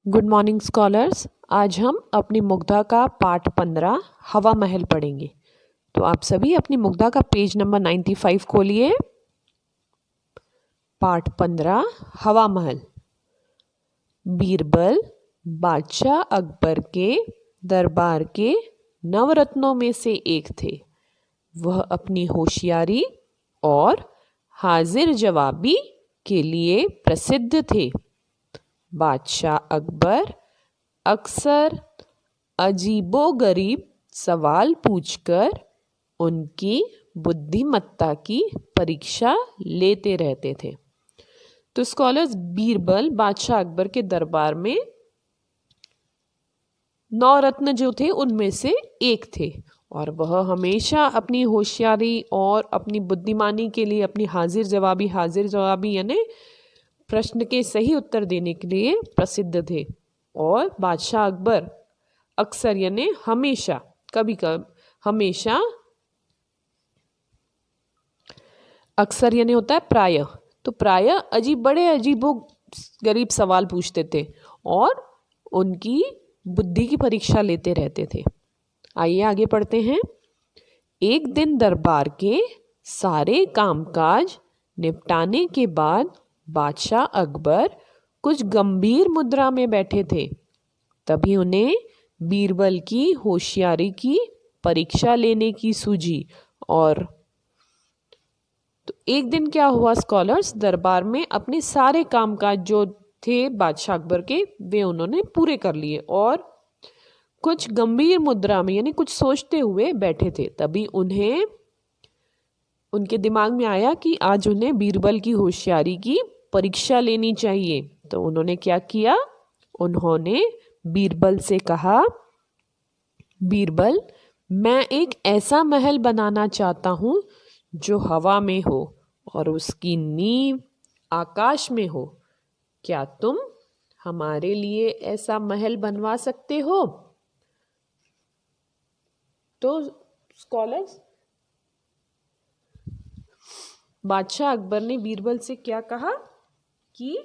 Good morning scholars. आज हम अपनी मुग्धा का पाठ 15 हवा महल पढ़ेंगे। तो आप सभी अपनी मुग्धा का पेज नंबर 95 खोलिए। पाठ 15 हवा महल। बीरबल बादशाह अकबर के दरबार के नवरत्नों में से एक थे। वह अपनी होशियारी और हाजिर जवाबी के लिए प्रसिद्ध थे। बादशाह अकबर अक्सर अजीबोगरीब सवाल पूछकर उनकी बुद्धिमत्ता की परीक्षा लेते रहते थे। तो स्कॉलर्स, बीरबल बादशाह अकबर के दरबार में 9 रत्न जो थे उनमें से एक थे और वह हमेशा अपनी होशियारी और अपनी बुद्धिमानी के लिए, अपनी हाजिर जवाबी यानी प्रश्न के सही उत्तर देने के लिए प्रसिद्ध थे। और बादशाह अकबर अक्सर यानी हमेशा, कभी हमेशा, अक्सर यानी होता है प्रायः, तो प्रायः बड़े अजीबो गरीब सवाल पूछते थे और उनकी बुद्धि की परीक्षा लेते रहते थे। आइए आगे पढ़ते हैं। एक दिन दरबार के सारे कामकाज निपटाने के बाद बादशाह अकबर कुछ गंभीर मुद्रा में बैठे थे। तभी उन्हें बीरबल की होशियारी की परीक्षा लेने की सूझी। और तो एक दिन क्या हुआ स्कॉलर्स, दरबार में अपने सारे कामकाज जो थे बादशाह अकबर के, वे उन्होंने पूरे कर लिए और कुछ गंभीर मुद्रा में यानी कुछ सोचते हुए बैठे थे। तभी उन्हें उनके दिमाग में आया कि आज उन्हें बीरबल की होशियारी की परीक्षा लेनी चाहिए। तो उन्होंने क्या किया, उन्होंने बीरबल से कहा, बीरबल, मैं एक ऐसा महल बनाना चाहता हूँ जो हवा में हो और उसकी नींव आकाश में हो। क्या तुम हमारे लिए ऐसा महल बनवा सकते हो? तो स्कॉलर्स, बादशाह अकबर ने बीरबल से क्या कहा कि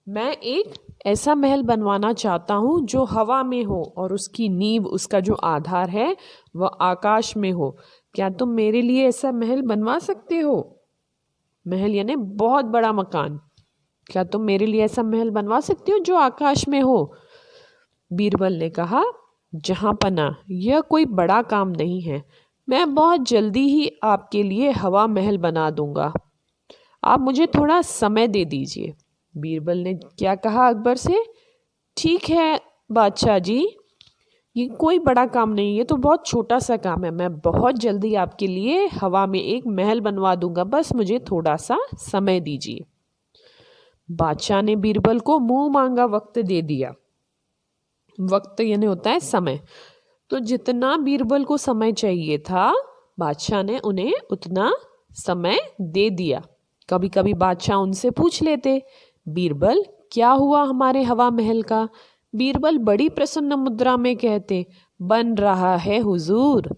मैं एक ऐसा महल बनवाना चाहता हूँ जो हवा में हो और उसकी नींव, उसका जो आधार है वह आकाश में हो। क्या तुम मेरे लिए ऐसा महल बनवा सकते हो? महल यानी बहुत बड़ा मकान। क्या तुम मेरे लिए ऐसा महल बनवा सकते हो जो आकाश में हो? बीरबल ने कहा, जहाँपना, यह कोई बड़ा काम नहीं है। मैं बहुत जल्दी ही आपके लिए हवा महल बना दूंगा। आप मुझे थोड़ा समय दे दीजिए। बीरबल ने क्या कहा अकबर से, ठीक है बादशाह जी, ये कोई बड़ा काम नहीं है, तो बहुत छोटा सा काम है। मैं बहुत जल्दी आपके लिए हवा में एक महल बनवा दूंगा, बस मुझे थोड़ा सा समय दीजिए। बादशाह ने बीरबल को मुंह मांगा वक्त दे दिया। वक्त यानी होता है समय। तो जितना बीरबल को समय चाहिए था, बादशाह ने उन्हें उतना समय दे दिया। कभी कभी बादशाह उनसे पूछ लेते, बीरबल क्या हुआ हमारे हवा महल का? बीरबल बड़ी प्रसन्न मुद्रा में कहते, बन रहा है हुजूर।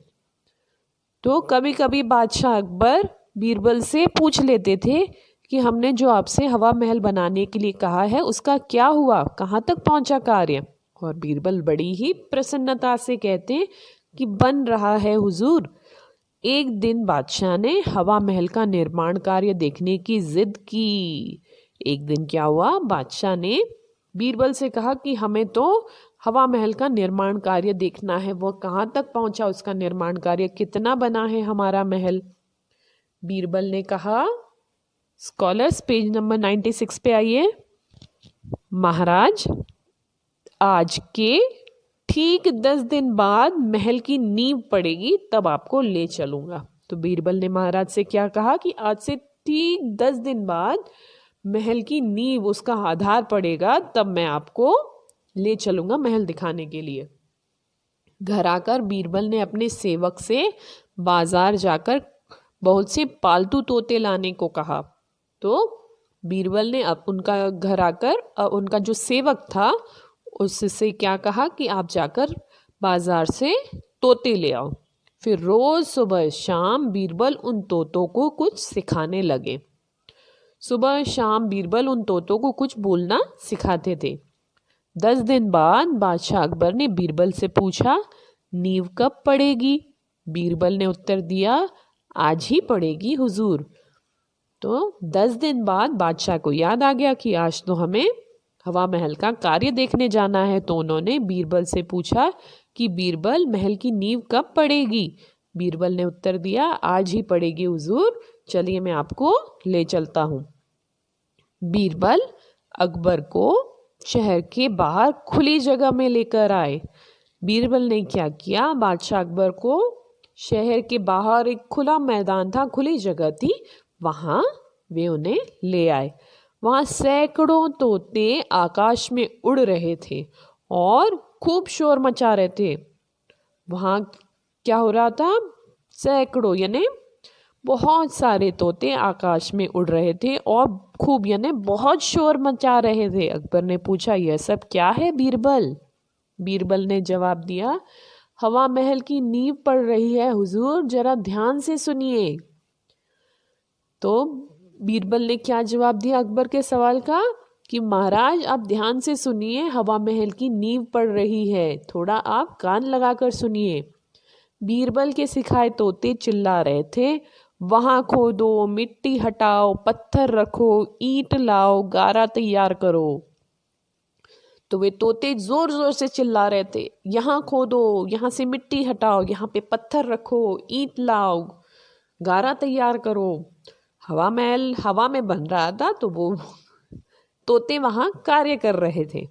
तो कभी कभी बादशाह अकबर बीरबल से पूछ लेते थे कि हमने जो आपसे हवा महल बनाने के लिए कहा है उसका क्या हुआ, कहाँ तक पहुंचा कार्य? और बीरबल बड़ी ही प्रसन्नता से कहते कि बन रहा है हुजूर। एक दिन बादशाह ने हवा महल का निर्माण कार्य देखने की जिद की। एक दिन क्या हुआ, बादशाह ने बीरबल से कहा कि हमें तो हवा महल का निर्माण कार्य देखना है, वो कहाँ तक पहुंचा, उसका निर्माण कार्य कितना बना है हमारा महल। बीरबल ने कहा, स्कॉलर्स पेज नंबर 96 पे आइए। महाराज, आज के ठीक 10 दिन बाद महल की नींव पड़ेगी, तब आपको ले चलूंगा। तो बीरबल ने महाराज से क्या कहा कि आज से ठीक 10 दिन बाद महल की नींव, उसका आधार पड़ेगा, तब मैं आपको ले चलूंगा महल दिखाने के लिए। घर आकर बीरबल ने अपने सेवक से बाजार जाकर बहुत से पालतू तोते लाने को कहा। तो बीरबल ने अब उनका घर आकर उनका जो सेवक था उससे क्या कहा कि आप जाकर बाजार से तोते ले आओ। फिर रोज सुबह शाम बीरबल उन तोतों को कुछ सिखाने लगे। सुबह शाम बीरबल उन तोतों को कुछ बोलना सिखाते थे। 10 दिन बाद बादशाह अकबर ने बीरबल से पूछा, नींव कब पड़ेगी? बीरबल ने उत्तर दिया, आज ही पड़ेगी हुजूर। तो 10 दिन बाद बादशाह को याद आ गया कि आज तो हमें हवा महल का कार्य देखने जाना है। तो उन्होंने बीरबल से पूछा कि बीरबल, महल की नींव कब पड़ेगी? बीरबल ने उत्तर दिया, आज ही पड़ेगी हुजूर, चलिए मैं आपको ले चलता हूँ। बीरबल अकबर को शहर के बाहर खुली जगह में लेकर आए। बीरबल ने क्या किया, बादशाह अकबर को शहर के बाहर एक खुला मैदान था, खुली जगह थी, वहाँ वे उन्हें ले आए। वहाँ सैकड़ों तोते आकाश में उड़ रहे थे और खूब शोर मचा रहे थे। वहाँ क्या हो रहा था, सैकड़ों यानी बहुत सारे तोते आकाश में उड़ रहे थे और खूब यानी बहुत शोर मचा रहे थे। अकबर ने पूछा, यह सब क्या है बीरबल? बीरबल ने जवाब दिया, हवा महल की नींव पड़ रही है हुजूर, जरा ध्यान से सुनिए। तो बीरबल ने क्या जवाब दिया अकबर के सवाल का कि महाराज आप ध्यान से सुनिए, हवा महल की नींव पड़ रही है, थोड़ा आप कान लगाकर सुनिए। बीरबल के सिखाए तोते चिल्ला रहे थे, वहाँ खोदो, मिट्टी हटाओ, पत्थर रखो, ईंट लाओ, गारा तैयार करो। तो वे तोते जोर जोर से चिल्ला रहे थे, यहाँ खोदो, यहाँ से मिट्टी हटाओ, यहाँ पे पत्थर रखो, ईंट लाओ, गारा तैयार करो। हवा महल हवा में बन रहा था, तो वो तोते वहाँ कार्य कर रहे थे।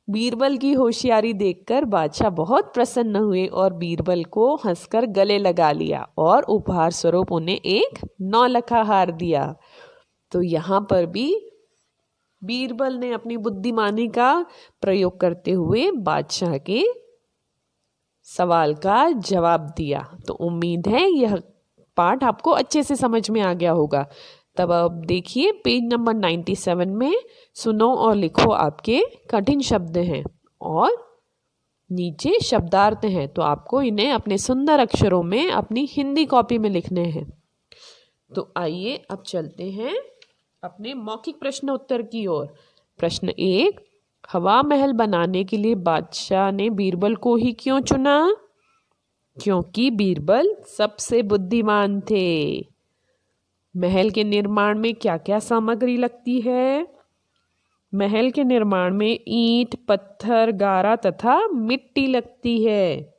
बीरबल की होशियारी देखकर बादशाह बहुत प्रसन्न हुए और बीरबल को हंसकर गले लगा लिया और उपहार स्वरूप उन्हें एक नौलखा हार दिया। तो यहाँ पर भी बीरबल ने अपनी बुद्धिमानी का प्रयोग करते हुए बादशाह के सवाल का जवाब दिया। तो उम्मीद है यह पाठ आपको अच्छे से समझ में आ गया होगा। तब अब देखिए पेज नंबर 97 में सुनो और लिखो आपके कठिन शब्द हैं और नीचे शब्दार्थ हैं, तो आपको इन्हें अपने सुंदर अक्षरों में अपनी हिंदी कॉपी में लिखने हैं। तो आइए अब चलते हैं अपने मौखिक प्रश्न उत्तर की ओर। प्रश्न 1, हवा महल बनाने के लिए बादशाह ने बीरबल को ही क्यों चुना? क्योंकि बीरबल सबसे बुद्धिमान थे। महल के निर्माण में क्या क्या सामग्री लगती है? महल के निर्माण में ईंट, पत्थर, गारा तथा मिट्टी लगती है।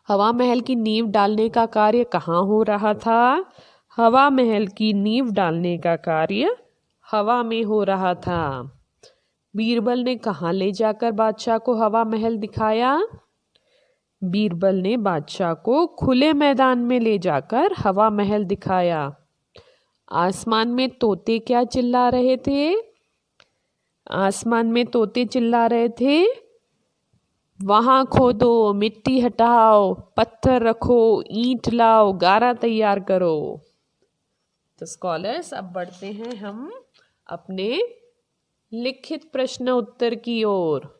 हवा महल की नींव डालने का कार्य कहाँ हो रहा था? हवा महल की नींव डालने का कार्य हवा में हो रहा था। बीरबल ने कहाँ ले जाकर बादशाह को हवा महल दिखाया? बीरबल ने बादशाह को खुले मैदान में ले जाकर हवा महल दिखाया। आसमान में तोते क्या चिल्ला रहे थे? आसमान में तोते चिल्ला रहे थे, वहाँ खोदो, मिट्टी हटाओ, पत्थर रखो, ईंट लाओ, गारा तैयार करो। तो स्कॉलर्स अब बढ़ते हैं हम अपने लिखित प्रश्न उत्तर की ओर।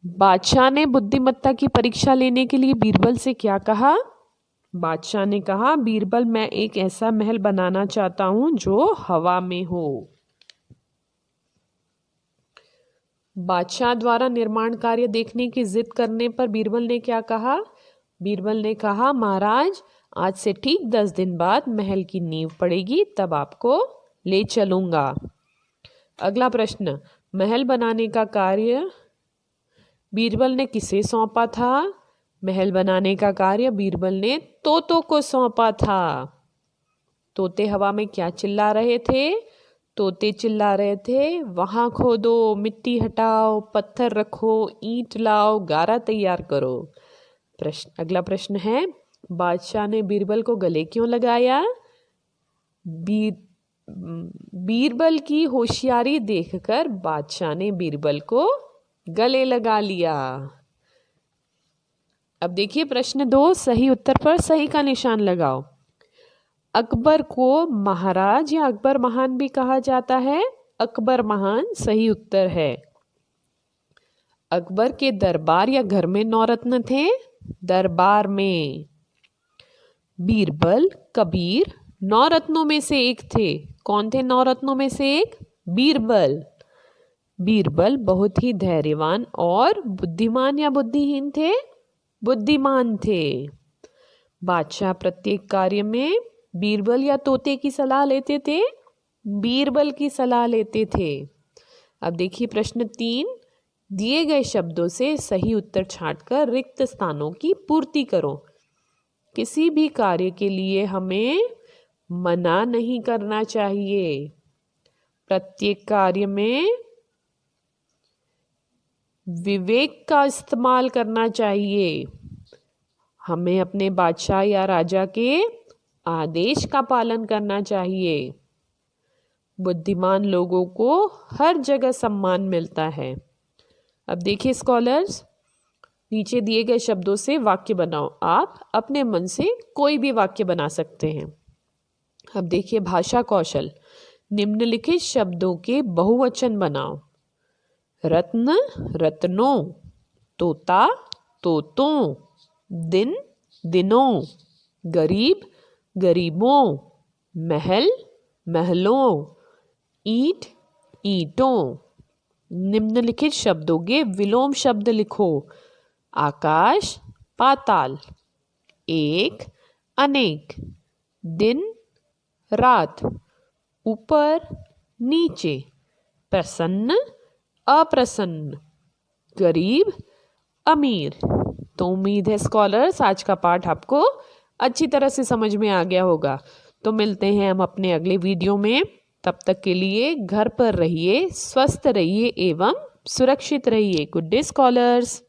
बादशाह ने बुद्धिमत्ता की परीक्षा लेने के लिए बीरबल से क्या कहा? बादशाह ने कहा, बीरबल मैं एक ऐसा महल बनाना चाहता हूं जो हवा में हो। बादशाह द्वारा निर्माण कार्य देखने की जिद करने पर बीरबल ने क्या कहा? बीरबल ने कहा, महाराज आज से ठीक 10 दिन बाद महल की नींव पड़ेगी, तब आपको ले चलूंगा। अगला प्रश्न, महल बनाने का कार्य बीरबल ने किसे सौंपा था? महल बनाने का कार्य बीरबल ने तोतों को सौंपा था। तोते हवा में क्या चिल्ला रहे थे? तोते चिल्ला रहे थे, वहाँ खोदो, मिट्टी हटाओ, पत्थर रखो, ईंट लाओ, गारा तैयार करो। अगला प्रश्न है, बादशाह ने बीरबल को गले क्यों लगाया? बीरबल की होशियारी देखकर बादशाह ने बीरबल को गले लगा लिया। अब देखिए प्रश्न 2, सही उत्तर पर सही का निशान लगाओ। अकबर को महाराज या अकबर महान भी कहा जाता है। अकबर महान सही उत्तर है। अकबर के दरबार या घर में 9 रत्न थे? दरबार में। बीरबल, कबीर 9 रत्नों में से एक थे। कौन थे 9 रत्नों में से एक? बीरबल। बीरबल बहुत ही धैर्यवान और बुद्धिमान या बुद्धिहीन थे? बुद्धिमान थे। बादशाह प्रत्येक कार्य में बीरबल या तोते की सलाह लेते थे? बीरबल की सलाह लेते थे। अब देखिए प्रश्न 3, दिए गए शब्दों से सही उत्तर छांटकर रिक्त स्थानों की पूर्ति करो। किसी भी कार्य के लिए हमें मना नहीं करना चाहिए। प्रत्येक कार्य में विवेक का इस्तेमाल करना चाहिए। हमें अपने बादशाह या राजा के आदेश का पालन करना चाहिए। बुद्धिमान लोगों को हर जगह सम्मान मिलता है। अब देखिए स्कॉलर्स, नीचे दिए गए शब्दों से वाक्य बनाओ। आप अपने मन से कोई भी वाक्य बना सकते हैं। अब देखिए भाषा कौशल, निम्नलिखित शब्दों के बहुवचन बनाओ। रत्न रत्नों, तोता तोतों, दिन दिनों, गरीब गरीबों, महल महलों, ईंट ईंटों। निम्नलिखित शब्दों के विलोम शब्द लिखो। आकाश पाताल, एक अनेक, दिन रात, ऊपर नीचे, प्रसन्न अप्रसन्न, गरीब अमीर। तो उम्मीद है स्कॉलर्स आज का पाठ आपको अच्छी तरह से समझ में आ गया होगा। तो मिलते हैं हम अपने अगले वीडियो में। तब तक के लिए घर पर रहिए, स्वस्थ रहिए एवं सुरक्षित रहिए। Good day scholars.